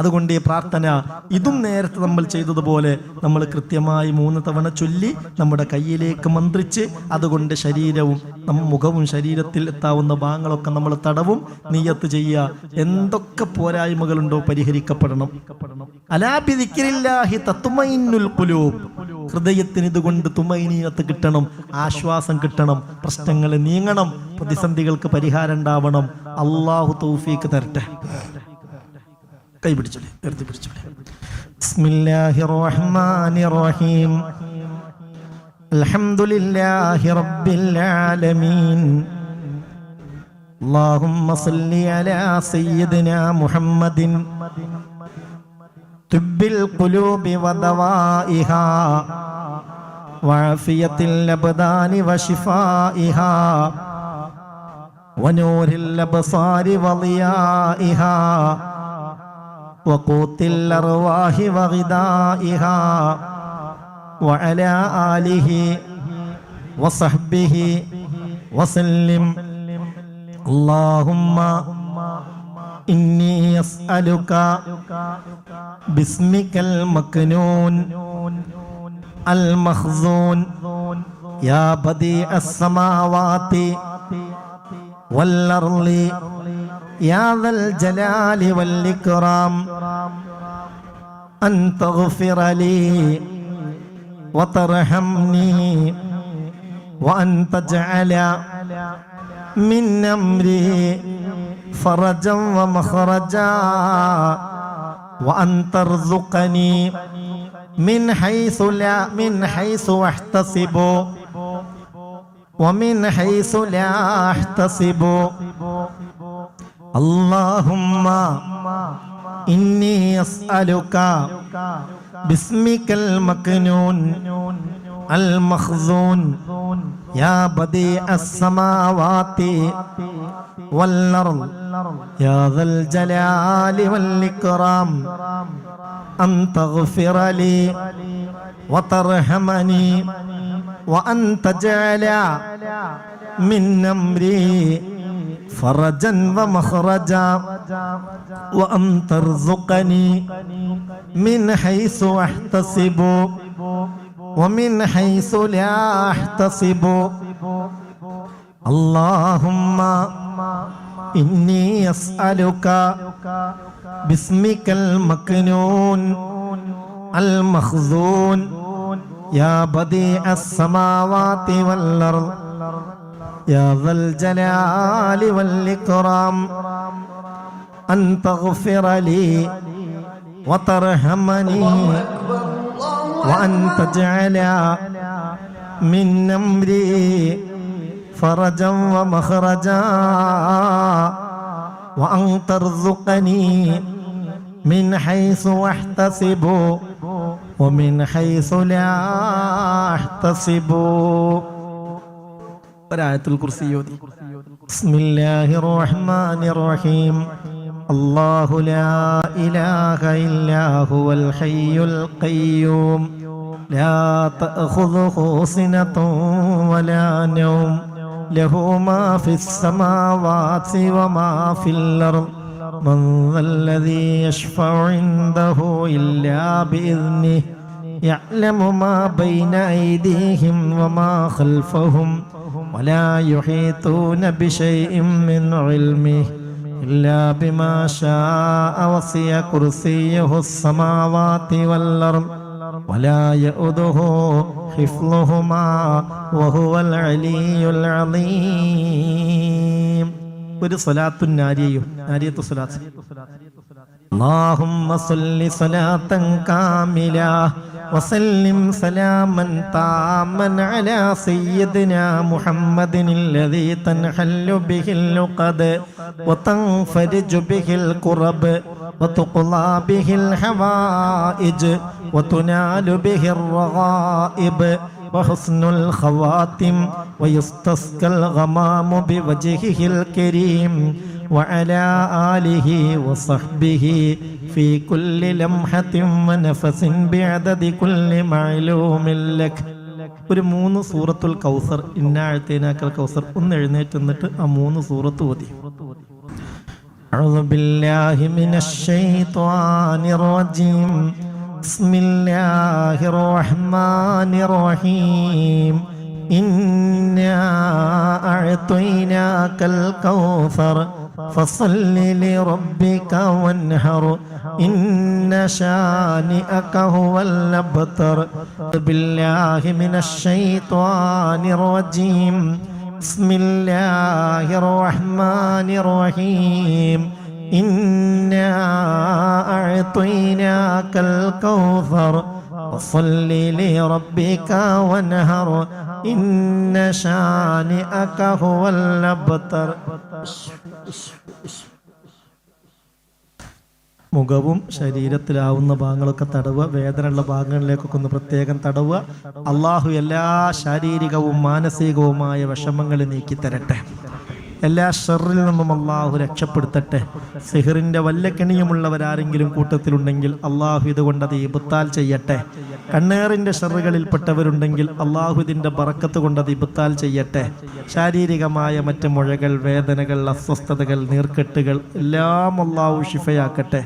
അതുകൊണ്ട് ഈ പ്രാർത്ഥന ഇതും നേരത്തെ നമ്മൾ ചെയ്തതുപോലെ നമ്മൾ കൃത്യമായി 3 തവണ ചൊല്ലി നമ്മുടെ കയ്യിലേക്ക് മന്ത്രിച്ച് അതുകൊണ്ട് ശരീരവും മുഖവും ശരീരത്തിൽ എത്താവുന്ന ഭാഗങ്ങളൊക്കെ നമ്മൾ തടവും നിയ്യത്ത് ചെയ്യുക. എന്തൊക്കെ പോരായ്മകളുണ്ടോ പരിഹരിക്കപ്പെടണം. അലാ ബിദിക്രില്ലാഹി തത്മഇന്നുൽ ഖുലൂബ്. ഹൃദയത്തിന് ഇതുകൊണ്ട് തുമൈനീനത്ത് കിട്ടണം, ആശ്വാസം കിട്ടണം, പ്രശ്നങ്ങൾ നീങ്ങണം, പ്രതിസന്ധികൾക്ക് പരിഹാരം ഉണ്ടാവണം. അല്ലാഹു തൗഫീഖ് തരട്ടെ. കൈ പിടിച്ചോളി, ഉയർത്തി പിടിച്ചോളി. ബിസ്മില്ലാഹിർ റഹ്മാനിർ റഹീം. അൽഹംദുലില്ലാഹി റബ്ബിൽ ആലമീൻ. അല്ലാഹുമ്മ സ്വല്ലി അലാ സയ്യിദിനാ മുഹമ്മദിൻ തുബ്ബിൽ ഖുലൂബി വദവാഇഹാ വഅഫിയത്തിൽ അബ്ദാനി വശിഫാഇഹാ വനൂരിൽ അബ്സാരി വളിയാഇഹാ വഖൂത്തിൽ അർവാഹി വഗിദാഇഹാ വഅലാ ആലിഹി വസഹ്ബിഹി വസല്ലിം. അല്ലാഹുമ്മ ഇന്നി അസ്അലുക ബിസ്മിക്കൽ മക്നൂൻ അൽ മഖ്സൂൻ യാ ബദീഅസ് സമാവാതി വൽ അർളി യാ ദൽ ജലാലി വൽ ഇക്റാം അൻ തഗ്ഫിറ ലീ വതർഹംനി വഅൻ തജ്അല മിൻ അംരി فرجا ومخرجا وأن ترزقني من حيث أحتسب ومن حيث لا أحتسب. اللهم إني أسألك باسمك المكنون المخزون يا بديع السماوات والأرض يا ذا الجلال والإكرام أن تغفر لي وترحمني وأن تجعل من أمري فرجا ومخرجا وأن ترزقني من حيث أحتسب ومن حيث لا أحتسب. اللهم إني أسألك باسمك المكنون المخزون يا بديع السماوات والأرض يا ذا الجلال والإكرام أن تغفر لي وترحمني وأن تجعل من أمري فرجا ومخرجا وأن ترزقني من حيث أحتسب ومن حيث لا أحتسب. آية الكرسي. بسم الله الرحمن الرحيم. الله لا إله إلا هو الحي القيوم لا تأخذه سنة ولا نوم له ما في السماوات وما في الأرض من ذا الذي يشفع عنده إلا بإذنه يعلم ما بين أيديهم وما خلفهم ولا يحيطون بشيء من علمه إلا بما شاء وسع كرسيه السماوات والأرض ولا يؤوده حفظهما وهو العلي العظيم. ഒരു സ്വലാത്തുൻ നാരിയയും നാരിയത്തു സ്വലാത്ത്. اللهم صل صلاة كاملة وسلم سلاما تاما على سيدنا محمد الذي تنحل به اللقد وتنفرج به الكرب وتقضى به الحوائج وتنال به الرغائب وحسن الخواتم ويستسقى الغمام بوجهه الكريم وعلى آله وصحبه في كل لمحة ونفس بعدد كل معلوم لك. ഒരു 3 സൂറത്തുൽ കൗസർ, ഇന്നാഴ്ത്തേനാക്കൽ കൗസർ ഒന്ന് എഴുന്നേറ്റ് നിന്നിട്ട് ആ 3 സൂറത്ത് ഓതി. أعوذ بالله من الشيطان الرجيم بسم الله الرحمن الرحيم إنا أعطيناك الكوثر فصل لربك وانهر إن شانئك هو الأبتر بالله من الشيطان الرجيم بسم الله الرحمن الرحيم إنا أعطيناك الكوثر فصل لربك وانهر إن شانئك هو الأبتر. മുഖവും ശരീരത്തിലാവുന്ന ഭാഗങ്ങളൊക്കെ തടവുക. വേദനയുള്ള ഭാഗങ്ങളിലേക്കൊക്കെ ഒന്ന് പ്രത്യേകം തടവുക. അള്ളാഹു എല്ലാ ശാരീരികവും മാനസികവുമായ വിഷമങ്ങൾ നീക്കി തരട്ടെ. എല്ലാ ഷർറിൽ നിന്നും അള്ളാഹു രക്ഷപ്പെടുത്തട്ടെ. സിഹറിൻ്റെ വല്ല കെണിയുമുള്ളവരാരെങ്കിലും കൂട്ടത്തിലുണ്ടെങ്കിൽ അള്ളാഹു ഇതുകൊണ്ട് അത് ഇബ്താൽ ചെയ്യട്ടെ. കണ്ണേറിൻ്റെ ഷർറുകളിൽപ്പെട്ടവരുണ്ടെങ്കിൽ അള്ളാഹു ഇതിൻ്റെ ബറക്കത്ത് കൊണ്ട് അത് ഇബ്താൽ ചെയ്യട്ടെ. ശാരീരികമായ മറ്റ് മുഴകൾ, വേദനകൾ, അസ്വസ്ഥതകൾ, നീർക്കെട്ടുകൾ എല്ലാം അള്ളാഹു ശിഫയാക്കട്ടെ.